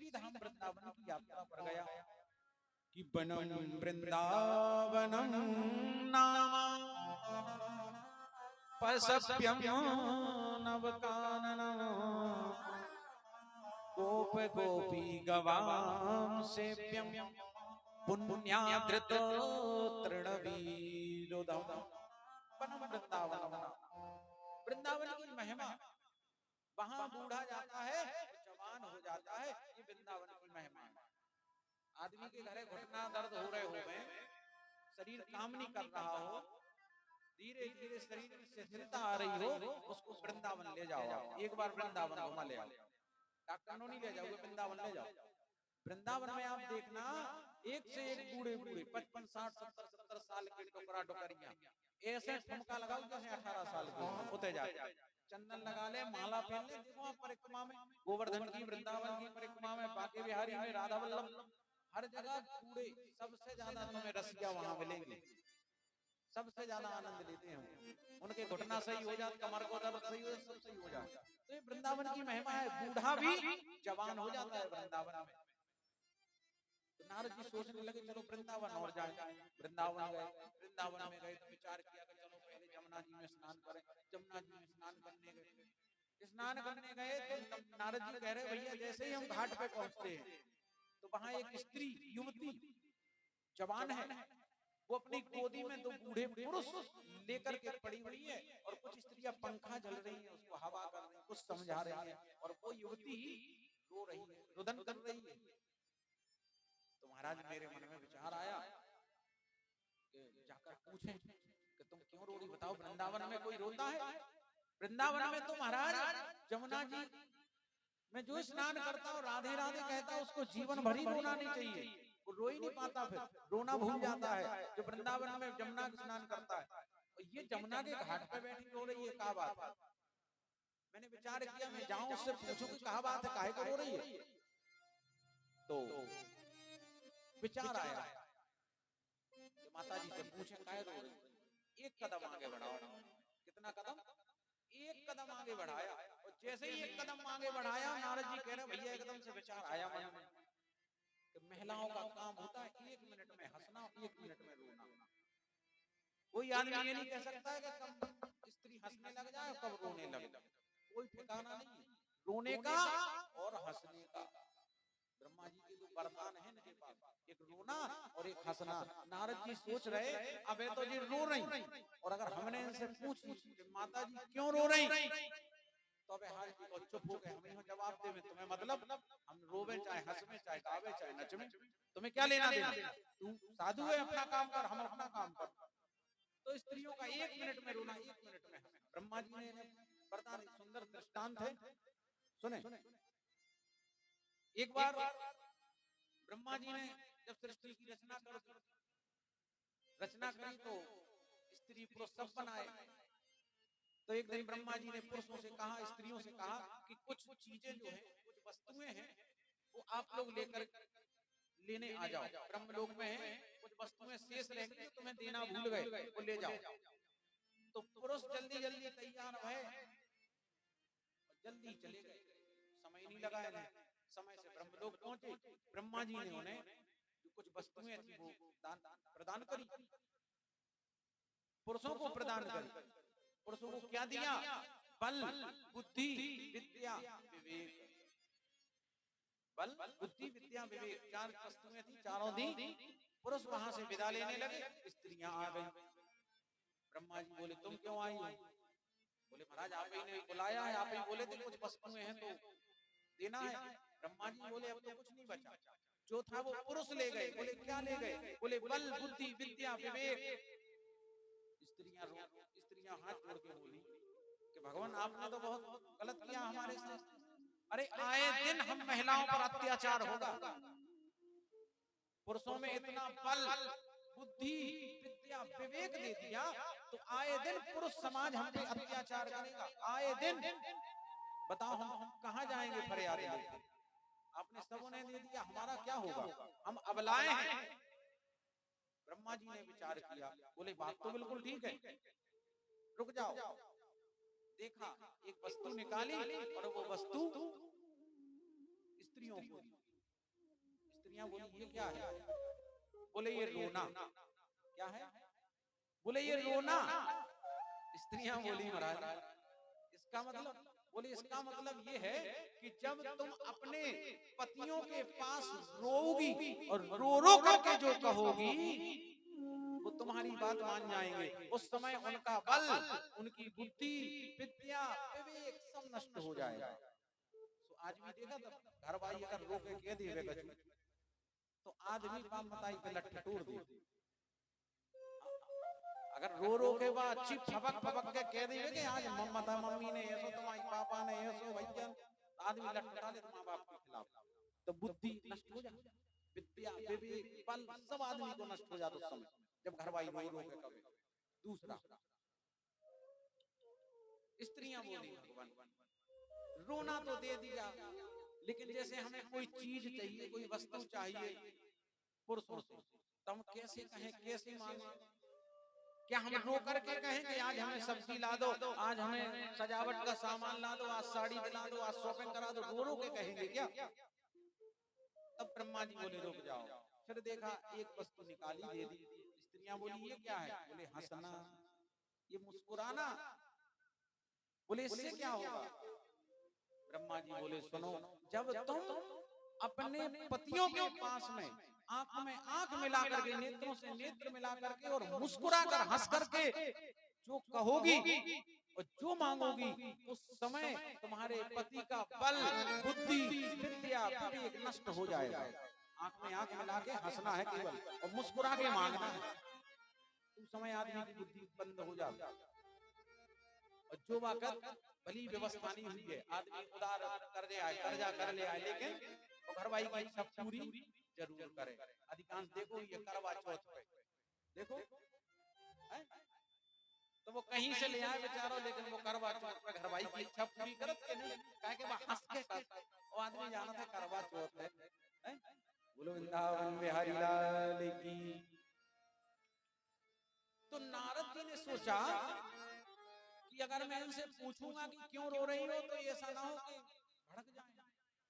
श्री धाम वृंदावन की यात्रा पर गया कि बनम वृंदावनम नाम पसप्यम नवकाननम गोप गोपी गवाम सेव्यम पुण्याद्रित तृणवीरुदम। बनम वृंदावन, वृंदावन की महिमा, वहां बूढ़ा जाता है तो जवान हो जाता है, ये वृंदावन की महिमा है। आदमी के घरे घुटना दर्द हो रहे हो गए, शरीर काम नहीं कर रहा हो, धीरे धीरे शरीर में शिथिलता आ रही हो, उसको वृंदावन ले जाओ। एक बार वृंदावन घुमा ले आओ, डॉक्टर नहीं ले जाओगे, वृंदावन ले जाओ। वृंदावन में आप देखना एक से एक बूढ़े बूढ़े 55, 60, 70, 70 साल के टोकरा टोकरियां ऐसे ठुमका लगाओ जैसे 18 साल के होते जाते, चंदन लगा ले, माला पहन ले। देखो आप परिक्रमा में, गोवर्धन की वृंदावन की परिक्रमा में, बांके बिहारी में, राधा वल्लभ, हर जगह बूढ़े। सबसे ज्यादा तुम्हें रसिया वहां मिलेंगे, सबसे ज्यादा आनंद लेते हैं। उनके घुटना सही हो जाए, कमर को दर्द सही हो जाए, सब सही हो जाए। तो ये वृंदावन की महिमा है, बूढ़ा भी जवान हो जाता है वृंदावन में। तो नारद जी सोचने लगे चलो वृंदावन और जाए। वृंदावन गए, वृंदावन में गए तो विचार किया कि चलो पहले जमुना जी में स्नान करें। जमुना जी में स्नान करने गए, स्नान करने गए तो नारद जी कह रहे भैया जैसे ही हम घाट पे पहुंचते हैं तो वहां एक स्त्री युवती जवान है, वो अपनी गोदी में दो बूढ़े पुरुष लेकर के पड़ी हुई है, और कुछ स्त्रियां पंखा जल रही हैं, उसको हवा कर रही हैं, कुछ समझा रही हैं, और वो युवती रो रही है, रुदन कर रही है। तो महाराज मेरे मन में विचार आया कि जाकर पूछें कि तुम क्यों रो रही, बताओ वृंदावन में कोई रोता है? वृंदावन में तो महाराज जमुना जी में जो स्नान करता और राधे राधे कहता उसको जीवन भर ही रोना नहीं चाहिए, वो रो ही नहीं पाता, फिर रोना भूल जाता है जो वृंदावन में जमुना स्नान करता है। और ये जमुना के घाट पे बैठी रो रही है, क्या बात है? मैंने विचार किया मैं जाऊं उससे पूछूं कि क्या बात है, काहे को रो रही है। तो विचार आया कि माता जी से पूछे काहे रो रही है। एक कदम आगे बढ़ाओ। कितना कदम? एक कदम आगे बढ़ाया, और जैसे ही एक कदम आगे बढ़ाया नारद जी कह रहे भैया एकदम से विचार आया मन में कि महिलाओं का काम होता है 1 मिनट में हंसना, 1 मिनट में रोना। कोई आदमी ये नहीं कह सकता है कि कब स्त्री हंसने लग जाए कब रोने लग जाए, कोई ठिकाना नहीं है रोने का और हंसने का। ब्रह्मा जी के जो वरदान है इनके पास, एक रोना और एक हंसना। नारद जी सोच रहे अब ये तो जी रो रही, और अगर हमने इनसे पूछी माता जी क्यों रो रही, तो अब हाल जी को चुप हो गए, हम यहाँ जवाब देवे तुम्हें मतलब, हम रोवे चाहे हंसवे चाहे गावे चाहे नचवे, तुम्हें क्या लेना देना, तू साधु है अपना काम कर, हम अपना काम कर। तो स्त्रियों का 1 मिनट में रोना, 1 मिनट में हंसना। ब्रह्मा जी ने वरदान, सुंदर दृष्टांत है, सुने। एक बार ब्रह्मा जी ने जब सृष्टि की रचना करी तो स्त्री पुरुष सब बनाए। तो एक दिन ब्रह्मा जी ने पुरुषों से कहा, स्त्रियों से कहा कि कुछ चीजें जो हैं, कुछ वस्तुएं हैं, वो आप लोग लेने आ जाओ। ब्रह्मलोक में है कुछ वस्तुएं शेष रह गई, तुम्हें देना भूल गए, वो ले जाओ। तो पुरुष जल्दी जल्दी तैयार हुए, जल्दी चले गए, समय नहीं लगा इन्हें, समय से ब्रह्मलोक पहुंचे। ब्रह्मा जी ने उन्हें जो कुछ वस्तुएं थी वो प्रदान करी, पुरुषों को प्रदान करी। पुरुषों को क्या दिया? बल, बुद्धि, विद्या, विवेक। बल, बुद्धि, विद्या, विवेक, 4 वस्तुएं थी, चारों दी। पुरुष वहां से विदा लेने लगे, स्त्रियां आ गई। ब्रह्मा जी बोले तुम क्यों आई हो? बोले महाराज आप ही ने बुलाया है, आप ही बोले थे कुछ वस्तुएं हैं तो देना है। ब्रह्मा जी बोले अब तो कुछ नहीं बचा, जो था वो पुरुष ले गए। बोले क्या ले गए? बोले बल, बुद्धि, विद्या, विवेक। स्त्रियां हाथ जोड़ के बोली कि भगवान आपने तो बहुत गलत किया हमारे साथ। अरे आए दिन हम महिलाओं पर अत्याचार होगा, पुरुषों में इतना बल, बुद्धि, विद्या, विवेक दे दिया तो आए दिन पुरुष समाज हम पे अत्याचार करेगा। आए दिन बताओ हम कहां जाएंगे फरियाद लेके? आपने सब उन्हें दे दिया, हमारा क्या होगा? हम अबलाएं हैं। ब्रह्मा जी ने विचार किया, बोले बात तो बिल्कुल ठीक है, रुक जाओ। देखा एक वस्तु निकाली और वो वस्तु स्त्रियों को दी। स्त्रियां बोली ये क्या है? बोले ये रोना। क्या है? बोले ये रोना। स्त्रियां बोली महाराज इसका मतलब? बोले इसका मतलब ये है कि जब तुम अपने पतियों के पास रोओगी और रो रो करके जो कहोगी वो तुम्हारी बात मान जाएंगे। उस समय उनका बल, उनकी बुद्धि, विद्या, विवेक सब नष्ट हो जाएगा। तो आज भी देखा तब घर भाई अगर रो के कह देवे कछु तो आदमी बाप मताई पे लट्ठ तोड़ दे। अगर रो रो के बाद अच्छी फबक फबक के कह देवे कि आज मम्मा मम्मी ने ऐसो, तुम्हारी पापा ने ऐसो, भैया आदमी लट्ठ डाले तो माँ बाप के खिलाफ, तो बुद्धि नष्ट हो जाती, विद्या, विवेक, बल सब आदमी को नष्ट हो जाता उस समय जब घर भाई रो रो के कहे। दूसरा, स्त्रियां बोली भगवान रोना तो दे दिया, लेकिन जैसे हमें कोई चीज चाहिए, कोई वस्तु चाहिए पुरुषों से, तो हम कैसे कहें, कैसे मांगे? क्या हम रो करके कहेंगे आज हमें सब्जी ला दो, आज हमें सजावट का सामान ला दो, आज साड़ी दिला दो, आज शॉपिंग करा दो, रो रो के कहेंगे क्या? तब ब्रह्मा जी बोले रुक जाओ। फिर देखा एक वस्तु निकाली, दे दी। स्त्रियां बोली ये क्या है? बोले हंसना, ये मुस्कुराना। बोले इससे क्या होगा? ब्रह्मा जी बोले सुनो, जब तुम अपने पतियों के पास में आंख में आंख मिला करके, नेत्रों से नेत्र मिला करके और मुस्कुरा कर हंस करके जो कहोगी और जो मांगोगी, उस समय तुम्हारे पति का बल, बुद्धि, विद्या, विवेक नष्ट हो जाएगा। आंख में आंख मिला के हंसना है केवल और मुस्कुरा के मांगना है, उस समय आदमी की बुद्धि बंद हो जाती है। और जो वक्त भली व्यवस्था नहीं हुई है, आदमी उधार कर्जा कर ले आए, लेकिन तो घर भाई की सब पूरी जरूर करे। अधिकांश देखो ये करवा चौथ पे देखो है? तो वो कहीं से ले आए बेचारो, लेकिन वो करवा चौथ पे घर भाई की इच्छा पूरी करत के नहीं, काहे के वो हंस के वो आदमी जाना था करवा चौथ है। बोलो वृंदावन बिहारी लाल की। तो नारद जी ने सोचा कि अगर मैं इनसे पूछूंगा कि क्यों रो रही हो तो ऐसा ना हो कि भड़क जाए।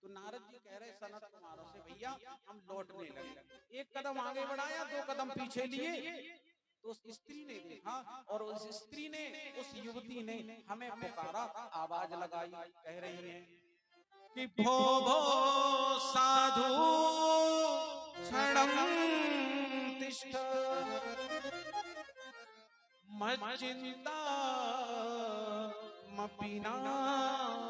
तो नारद जी कह रहे सनत कुमारों से, भैया हम लौटने लगे। एक कदम आगे बढ़ाया, दो कदम पीछे लिए, तो उस स्त्री ने देखा और उस स्त्री ने, उस युवती ने हमें पुकारा, आवाज लगाई, कह रही है कि भो भो साधु क्षणम तिष्ठ मच्चिंता मपिनाशय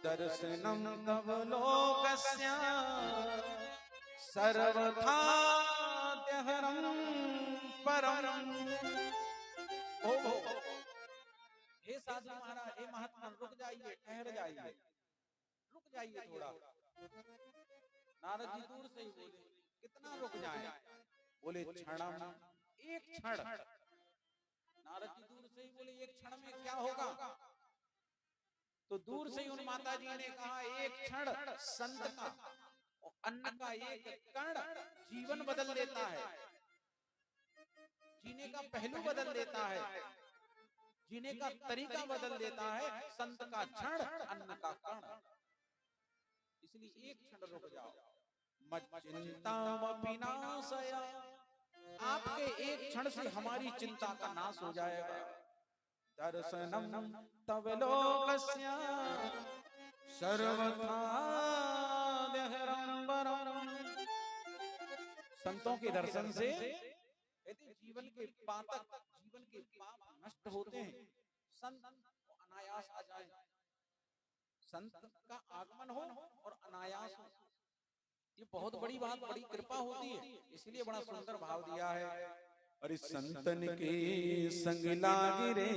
दर्शनम तव लोकस्य सर्वथा त्यहरम परम। हे साधु महाराज, हे महात्मा, रुक जाइए, ठहर जाइए, रुक जाइए थोड़ा। नारद जी दूर से ही बोले कितना रुक जाए? बोले क्षणम, एक क्षण। नारद जी दूर से ही बोले एक क्षण में क्या होगा? तो दूर से ही उन माता जी ने कहा एक क्षण संत का और अन्न का एक कण जीवन बदल देता है, जीने का पहलू बदल देता है, जीने का तरीका बदल देता है। संत का क्षण, अन्न का कण। इसलिए एक क्षण रुक जाओ। मच्चिंता विनाशय, आपके एक क्षण से हमारी चिंता का नाश हो जाएगा। दर्शनम तव लोकस्य सर्वथा त्यहरम परम। संतों के दर्शन से जीवन के पातक, जीवन के पाप नष्ट होते हैं। संत अनायास आ जाए, संत का आगमन हो और अनायास हो, ये बहुत बड़ी बात, बड़ी कृपा होती है। इसलिए बड़ा सुंदर भाव दिया है। अरे संतन के संग लागी रे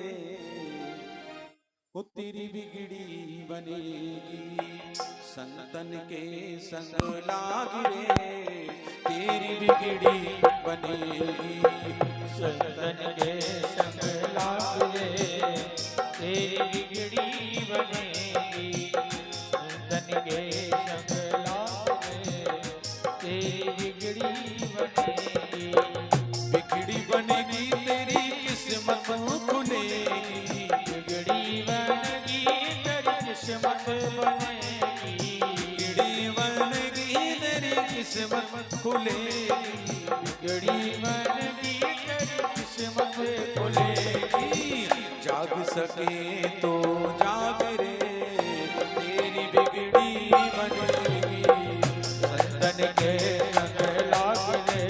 वो तेरी बिगड़ी बनेगी। संतन के संग लागी रे तेरी बिगड़ी बनेगी। संतन के संग लागी रे तेरी बिगड़ी बनेगी। संतन के संग लागी रे तेरी बिगड़ी बनेगी। बिगड़ी बनेगी तेरी किस्मत खुलेगी। बिगड़ी बनेगी तेरी किस्मत बनेगी। किस्मत खुलेगी, बिगड़ी मन की तेरी किस्मत खुलेगी। जाग सके तो जाग रे, तेरी बिगड़ी बनेगी। संतन के संग लाग ले,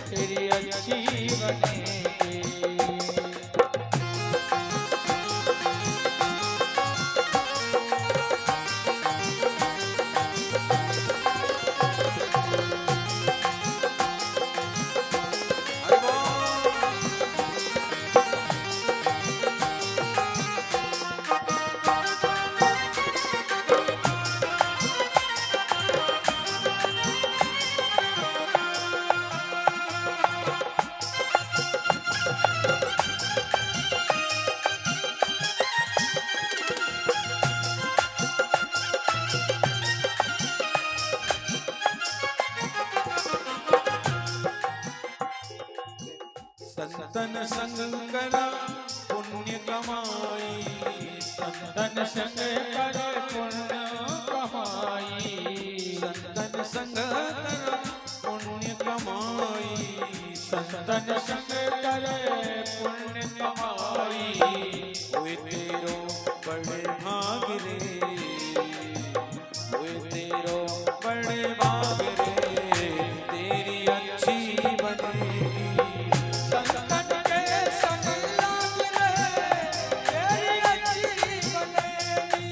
तेरी अच्छी बनेगी। संतन संग करा पुण्य कमाई, संतन संग कर पुण्य कमाई। संतन संग करा पुण्य कमाई, संतन संग कर पुण्य कमाई। ओए तेरो बड़े भाग रे, ओए तेरो बड़े भाग रे, तेरी अच्छी बनेगी। संतन के संग लाग ले, तेरी अच्छी बनेगी।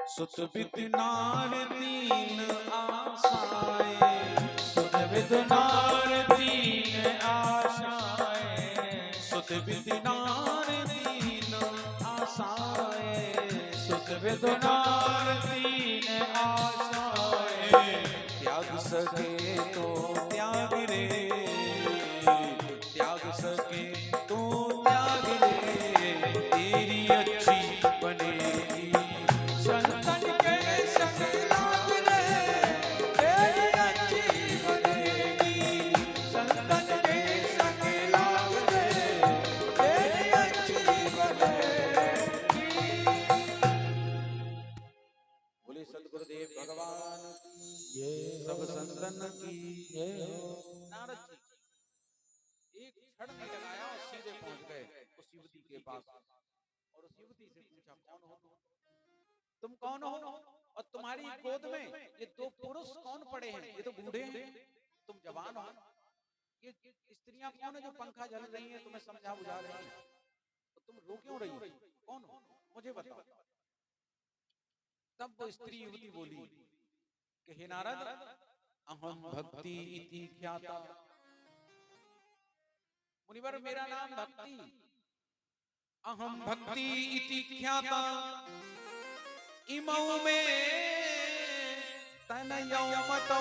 सुत बिद नार दीन आसाए, सुत विद नार दीन आशाएं। सुत बिद नार दीन आसाए, सुत विद नार दीन आशाएं। त्याग सके तो त्याग रे, त्याग सके तो त्याग रे, तेरी अच्छी बनेगी। संतन के संग लाग ले, तेरी अच्छी बनेगी। संतन के संग लाग ले, तेरी अच्छी बनेगी। बोले सदगुरुदेव भगवान की, ये सब संतन की। ये नारद जी एक क्षण नहीं लगाया और सीधे पहुंच गए उस युवती के पास, और उस युवती से पूछा, कौन हो तुम, कौन हो, और तुम्हारी गोद में ये दो पुरुष कौन पड़े हैं? ये तो बूढ़े हैं, तुम जवान हो। ये स्त्रियां कौन है जो पंखा झल रही हैं, तुम्हें समझा बुझा रही हैं, तो तुम रो क्यों रही हो? कौन हो, मुझे बताओ। तब वो स्त्री युवती बोली कि हे नारद, अहम भक्ति इति ख्याता। मुनिवर, मेरा नाम भक्ति, अहम भक्ति इति ख्याता, इमौ में तनयौ मतौ,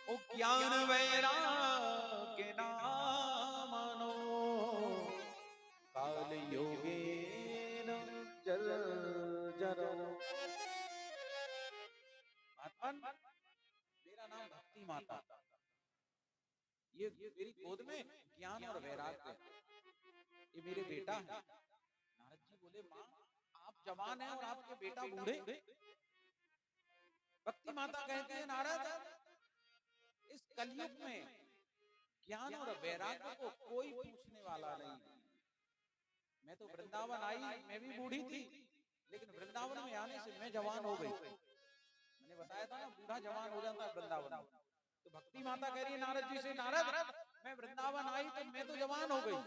ओ ज्ञान वैराग्य नामनो, काल योगेन जर्जरो। महात्मन, मेरा नाम भक्ति माता, ये मेरी गोद में ज्ञान और वैराग्य है, ये मेरे बेटा है। नारद जी बोले, माँ आप जवान हैं और आपके बेटा बूढ़े? भक्ति माता कहते हैं, नारद इस कलयुग में ज्ञान और वैराग्य को कोई पूछने वाला नहीं। मैं तो वृंदावन आई, मैं भी बूढ़ी थी, लेकिन वृंदावन में आने से मैं जवान हो गई। मैंने बताया था ना, बूढ़ा जवान हो जाता है वृंदावन में। तो भक्ति माता कह रही है नारद जी से, नारद मैं वृंदावन आई तो मैं तो जवान हो गई,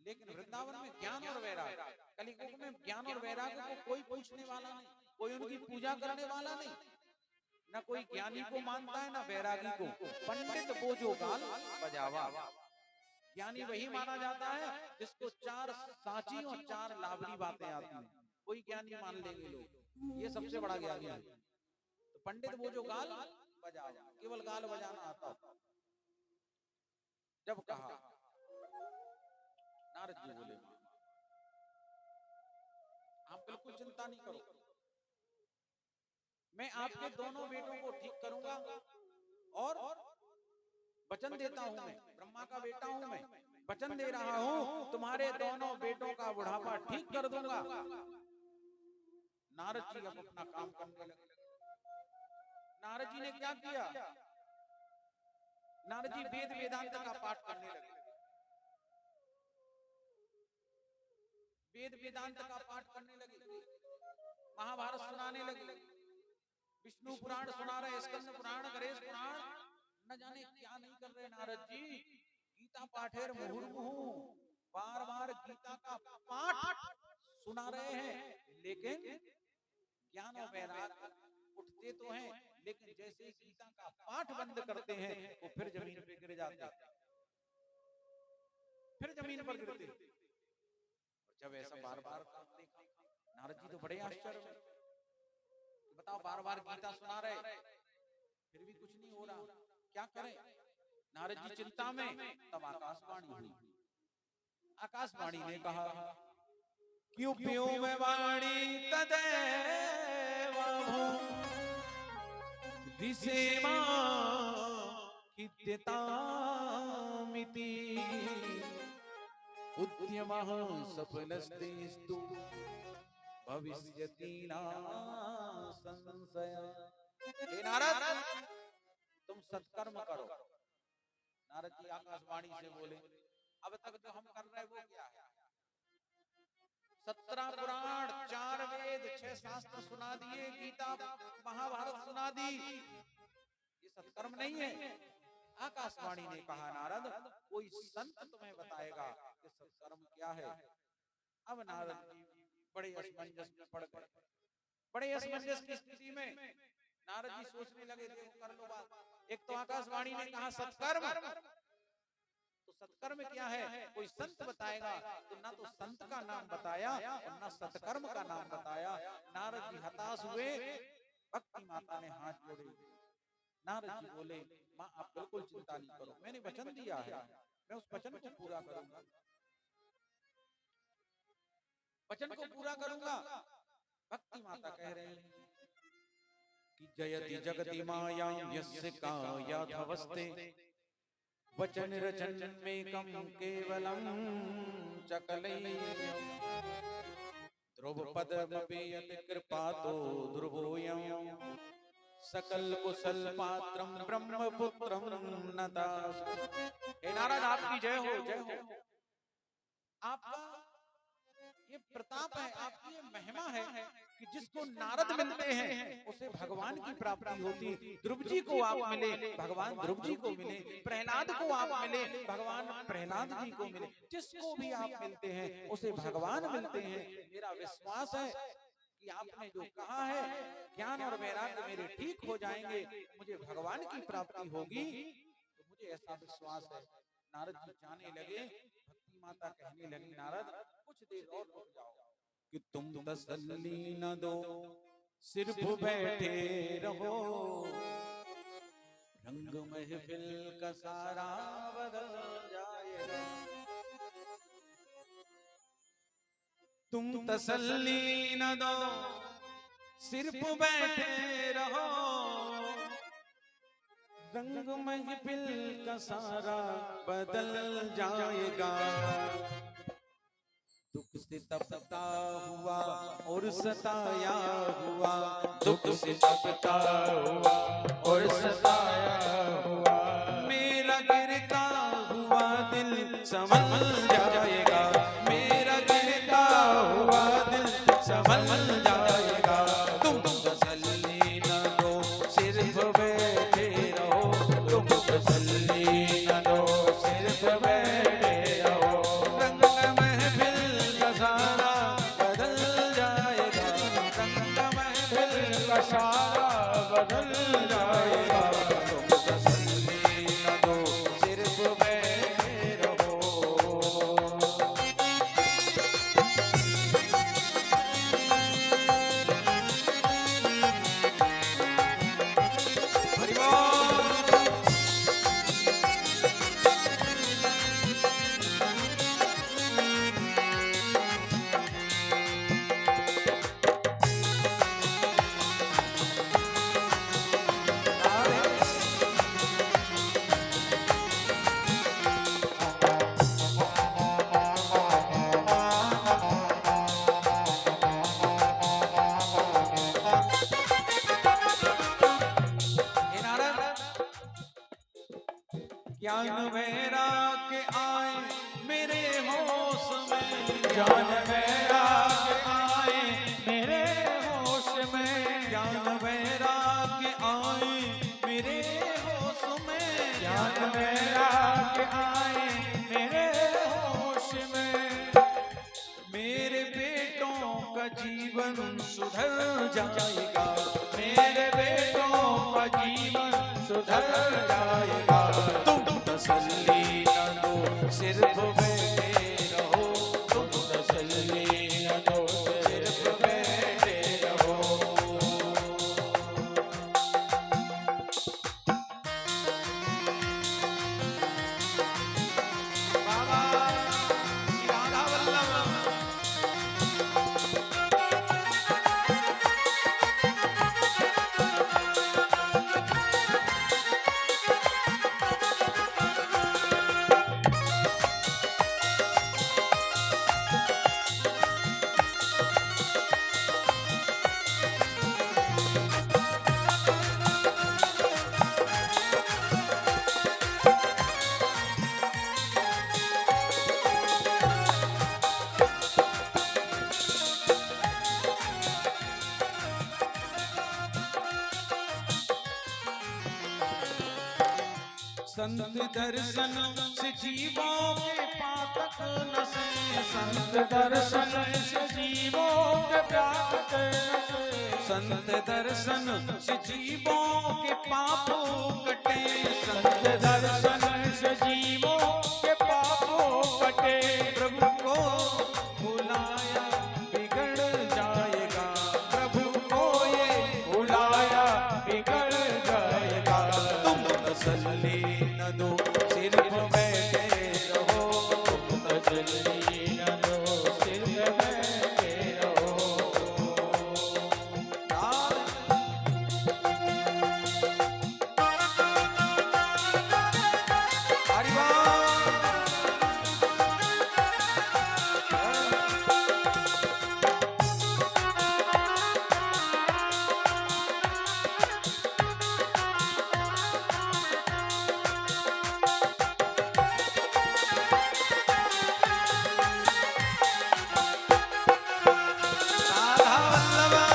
लेकिन वृंदावन में ज्ञान और वैराग्य, कलियुग में ज्ञान और वैराग्य को कोई पूछने वाला नहीं, कोई उनकी पूजा करने वाला नहीं, न कोई ज्ञानी को मानता है न वैरागी को। पंडित वो जो गाल बजावा, ज्ञानी वही माना जाता है जिसको 4 साची और 4 लाभरी बातें आती हैं, कोई ज्ञानी मान लेंगे लोग, ये सबसे बड़ा ज्ञानी है। तो पंडित वो जो गाल बजा, केवल गाल बजाना आता। जब कहा नारद जी बोले आप बिल्कुल चिंता नहीं करो, मैं आपके दोनों बेटों को ठीक करूंगा और वचन देता हूं, मैं ब्रह्मा का बेटा हूं, मैं वचन दे रहा हूं तुम्हारे दोनों बेटों का बुढ़ापा ठीक कर दूंगा। नारद जी अब अपना काम करने लगे। नारद जी ने क्या किया? नारद जी वेद वेदांत का पाठ करने लगे, वेद वेदांत का पाठ करने लगे, महाभारत सुनाने लगे, विष्णु पुराण सुना रहे, स्कंद पुराण, गणेश पुराण, न जाने क्या नहीं कर रहे नारद जी। गीता पाठेर मुहुर्मुहु, बार बार गीता का पाठ सुना रहे हैं, लेकिन ज्ञान और वैराग्य उठते तो हैं, लेकिन जैसे ही गीता का पाठ बंद करते हैं वो फिर जमीन पे गिर जाते हैं, फिर जमीन पर गिरते हैं। जब ऐसा बार बार देखा नारद जी तो बड़े आश्चर्य में, बताओ बार बार गीता सुना रहे फिर भी कुछ नहीं हो रहा, क्या करें? नारद जी चिंता में। तब आकाशवाणी हुई। आकाशवाणी ने कहा क्यों प्यो में वाणी तदैव दिसेमा हित्यतामिति उद्यमः सफलस्तेस्तु भविष्यति न संशय। हे नारद तुम सत्कर्म करो। नारद जी आकाशवाणी से बोले अब तक जो हम कर रहे वो क्या है? 17 पुराण, 4 वेद, 6 शास्त्र सुना दिए, गीता महाभारत सुना दी, ये सत्कर्म नहीं है। आकाशवाणी ने कहा नारद कोई संत तुम्हें बताएगा कि सत्कर्म क्या है। अब नारद जी बड़े असमंजस में पड़ गए। बड़े असमंजस की स्थिति में नारद जी सोचने लगे देखो कर लो बात। एक तो आकाशवाणी ने कहा सत्कर्म, तो सत्कर्म क्या है कोई संत बताएगा, तो ना तो संत का नाम बताया और ना सत्कर्म का नाम बताया। नारद जी हताश हुए। भक्ति माता ने हाथ जोड़े। नारद जी बोले माँ आप बिल्कुल चिंता नहीं करो, मैंने वचन दिया है, मैं उस वचन को पूरा करूंगा, वचन को पूरा करूंगा। भक्ति माता कह रहे हैं कि जयति जगति मायां यस्य कायाधवस्ते वचन रचन मेकं केवलम चकलैर्यं ध्रुवपदमपि यत् कृपातो ध्रुवोऽयं सकल कुशल पात्रम ब्रह्मपुत्रम नतास्। हे नारद आपकी जय हो, जय हो। आपका ये प्रताप है, आपकी ये महिमा है कि जिसको नारद मिलते हैं उसे भगवान की प्राप्ति होती। ध्रुव जी को आप मिले, भगवान ध्रुव जी को मिले, प्रहलाद को आप मिले, भगवान प्रहलाद जी को मिले, जिसको भी आप मिलते हैं उसे भगवान मिलते हैं। मेरा विश्वास है कि आपने जो कहा है ज्ञान और वैराग्य मेरे ठीक हो जाएंगे, मुझे भगवान की प्राप्ति होगी, तो मुझे ऐसा विश्वास है। नारद जी जाने लगे। भक्ति माता कहने लगी नारद कुछ देर और रुक जाओ कि तुम तसल्ली न दो, सिर्फ बैठे रहो, रंग महफिल का सारा बदल जाएगा। तुम तसल्ली न दो, सिर्फ बैठे रहो, रंग महफिल का सारा बदल जाएगा। दुख से तपता हुआ और सताया हुआ, दुख से तपता हुआ और सताया हुआ, मेरा गिरता हुआ दिल संभल जाएगा, मेरा गिरता हुआ दिल संभल जाएगा। तुम तसल्ली न दो, सिर्फ बैठे रहो, तुम तसल्ली न दो, सिर्फ बैठे रहो, रंग महफिल का सारा बदल जाएगा, रंग महफिल का सारा बदल जाएगा। ज्ञान वैराग्य आए मेरे होश में, ज्ञान वैराग्य आए मेरे होश में, ज्ञान वैराग्य आए मेरे होश में, ज्ञान वैराग्य आए मेरे होश में। मेरे बेटों का जीवन सुधर जाएगा, मेरे बेटों का जीवन सुधर जाएगा। तुम तसल्ली न दो सिर्फ बैठे रहो, तुम तसल्ली न दो सिर्फ बैठे रहो। बाबा श्री राधा वल्लभ। संत दर्शन से जीवों के पातक नसे, संत दर्शन से जीवों के पाप नसे, संत दर्शन से जीवों के पाप कटे, संत दर्शन से जीवों के पापों कटे। प्रभु को भुलाया बिगड़ जाएगा, प्रभु को ये भुलाया बिगड़ जाएगा। तुम तसल्ली न दो सिर्फ बैठे रहो, तुम तसल्ली न दो सिर्फ बैठे रहो। हरि बोल। राधा वल्लभ।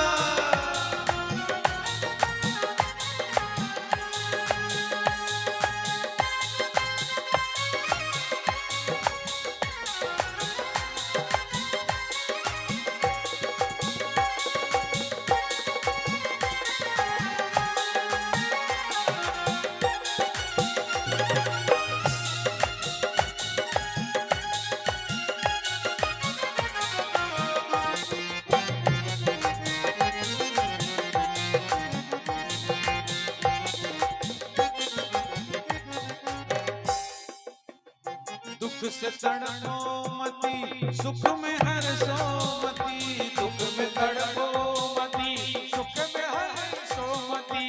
दुख से तड़पो मती, सुख में हर्षो मती, दुख में तड़पो मती, सुख में हर्षो मती।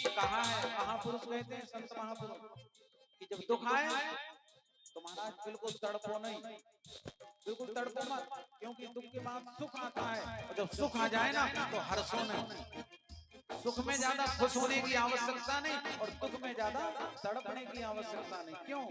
कहा है महापुरुष कहते हैं, संत महापुरुष कि जब दुख आए तो महाराज बिल्कुल तड़पो नहीं, बिल्कुल तड़पो मत, क्योंकि दुख के बाद सुख आता है, और जब सुख आ जाए ना तो हर्षो नहीं। सुख में ज्यादा खुश होने की आवश्यकता नहीं, और दुख में ज्यादा तड़पने की आवश्यकता नहीं। क्यों?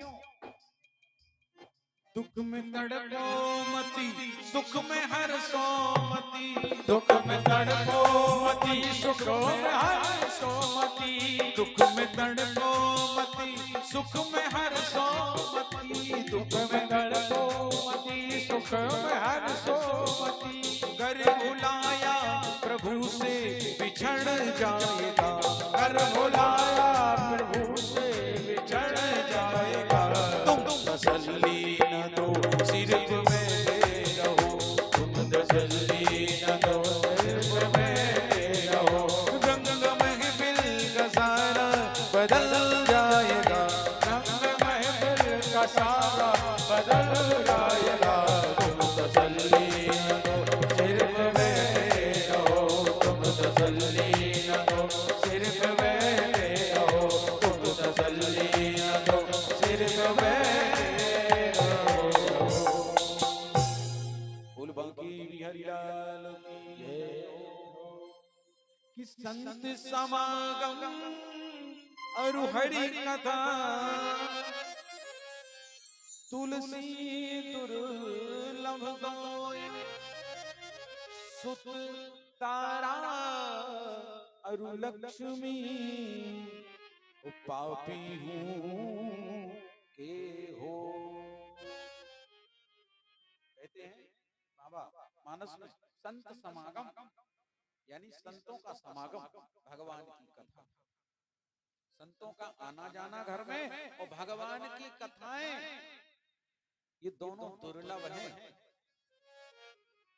दुख में तड़पो मती, सुख में हर्षो मती, दुख में तड़पो मती, सुख में हर्षो मती। दुख में तड़पो मती, सुख में हर्षो मती, दुख में तड़पो मती, सुख में हर्षो मती। कर भुलाया प्रभु से बिछड़ जाएगा, कर भुलाया प्रभु से बिछड़ जाएगा। तुम तसल्ली न दो सिर्फ बैठे रहो, तुम तसल्ली न दो सिर्फ बैठे रहो। रंग महफिल का सारा बदल जाएगा, रंग महफिल का सारा बदल जाएगा। तुम तसल्ली न दो सिर्फ बैठे रहो, तुम तसल्ली न दो सिर्फ बैठे रहो, तुम तसल्ली न दो सिर्फ बैठे रहो। बोल बांकी बिहारी लाल की जय। कि संत समागम अरु हरि कथा तुलसी दुर्लभ गोय सुत तारा अरु लक्ष्मी पापी हूँ के हो। कहते हैं बाबा मानस में संत समागम यानी संतों का समागम भगवान की कथा, संतों का आना जाना घर में और भगवान की कथाएं, ये दोनों दुर्लभ हैं।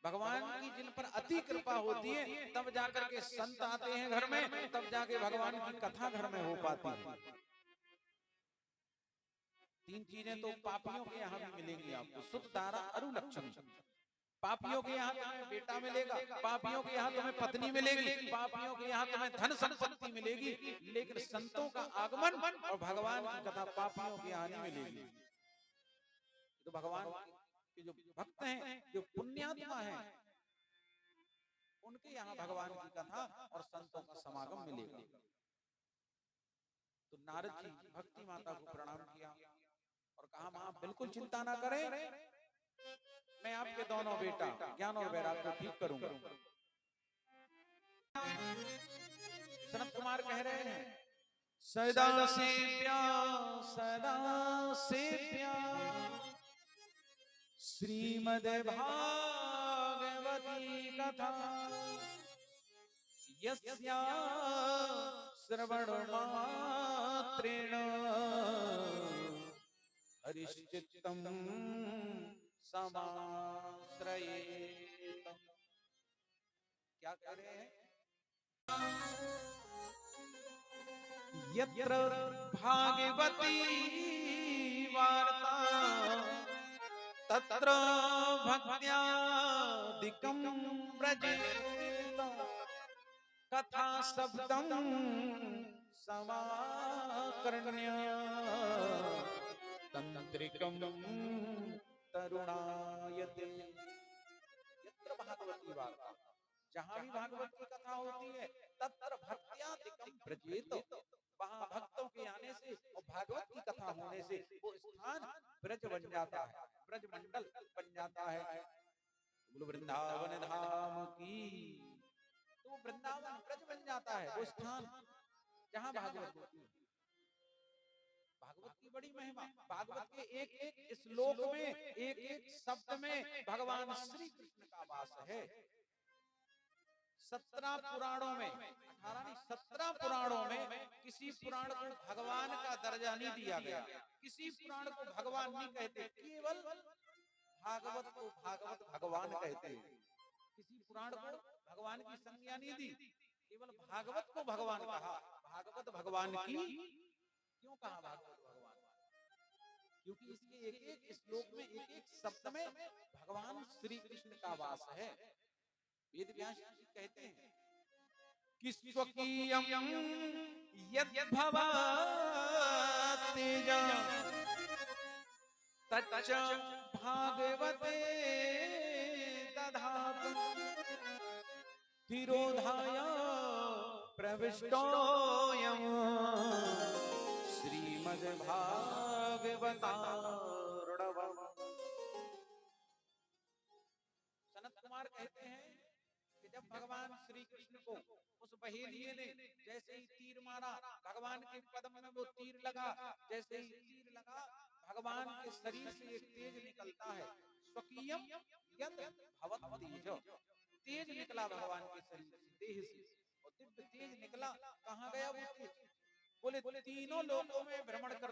भगवान की जिन पर अति कृपा होती है तब जाकर के संत आते हैं घर में, तब जाके भगवान की कथा घर में हो पाती है। तीन चीजें तो पापियों के यहाँ भी मिलेंगी आपको, सुत तारा अरु लक्ष्मी। पापियों के यहाँ तुम्हें बेटा मिलेगा, पापियों के यहाँ तुम्हें पत्नी मिलेगी, पापियों के यहाँ तुम्हें धन संपत्ति मिलेगी, लेकिन संतों का आगमन और भगवान की कथा पापियों के यहाँ नहीं मिलेगी। तो भगवान के जो भक्त हैं, जो पुण्यात्मा हैं, उनके यहाँ भगवान की कथा और संतों का समागम मिलेगा। तो नारद जी भक्ति माता को प्रणाम किया और कहा मां बिल्कुल चिंता ना करें, मैं आपके दोनों बेटा ज्ञान और वैराग्य को ठीक करूंगा। सनत कुमार कह रहे हैं सदा से प्यार, सदा से प्यार श्रीमद् भागवती कथा यस्या श्रवण मात्रेण हरिश्चित्तम् समाश्रयेत। क्या कह रहे हैं? यत्र भागवती वार्ता तत्र भक्त्यादिकं व्रजेत कथा शब्दं समाकर्ण्य तंत्रिकं तरुणायते। यत्र भागवती वार्ता, जहां भी भागवत की कथा होती है तत्र भक्त्यादिकं व्रजेत, वहां भक्तों के आने से और भागवत की कथा होने से वो स्थान ब्रज बन जाता है, ब्रज मंडल बन जाता है। बोलो वृंदावन धाम की, तो वृंदावन ब्रज बन जाता है वो स्थान जहां भागवत होती है। भागवत की बड़ी महिमा, भागवत के एक एक श्लोक में, एक एक शब्द में भगवान श्री कृष्ण का वास है। 17 पुराणों में, 18 नहीं 17 पुराणों में किसी पुराण को भगवान का दर्जा नहीं दिया गया, किसी पुराण को भगवान नहीं कहते, केवल भागवत को भागवत भगवान कहते हैं। किसी पुराण को भगवान की संज्ञा नहीं दी, केवल भागवत को भगवान कहा। भागवत भगवान की क्यों कहा भागवत भगवान? क्योंकि इसके एक एक श्लोक में, एक एक शब्द में भगवान श्री कृष्ण का वास है। वेद व्यास जी कहते हैं कि स्वकीयं यद्भवतेजा तच्च भागवते दधातु तिरोधाय प्रविष्टोऽयं श्रीमद्भागवतार्णवम्। सनत कुमार कहते हैं कि जब भगवान श्री कृष्ण को उस बहेलिये ने जैसे ही तीर मारा, भगवान के कदम में वो तीर लगा, जैसे ही तीर लगा भगवान के शरीर से एक तेज निकलता है। स्वकीयम यद भवतेज, तेज निकला भगवान के शरीर से, देह से, और दिव्य तेज निकला। कहाँ गया वो तेज? बोले तीनों लोकों में भ्रमण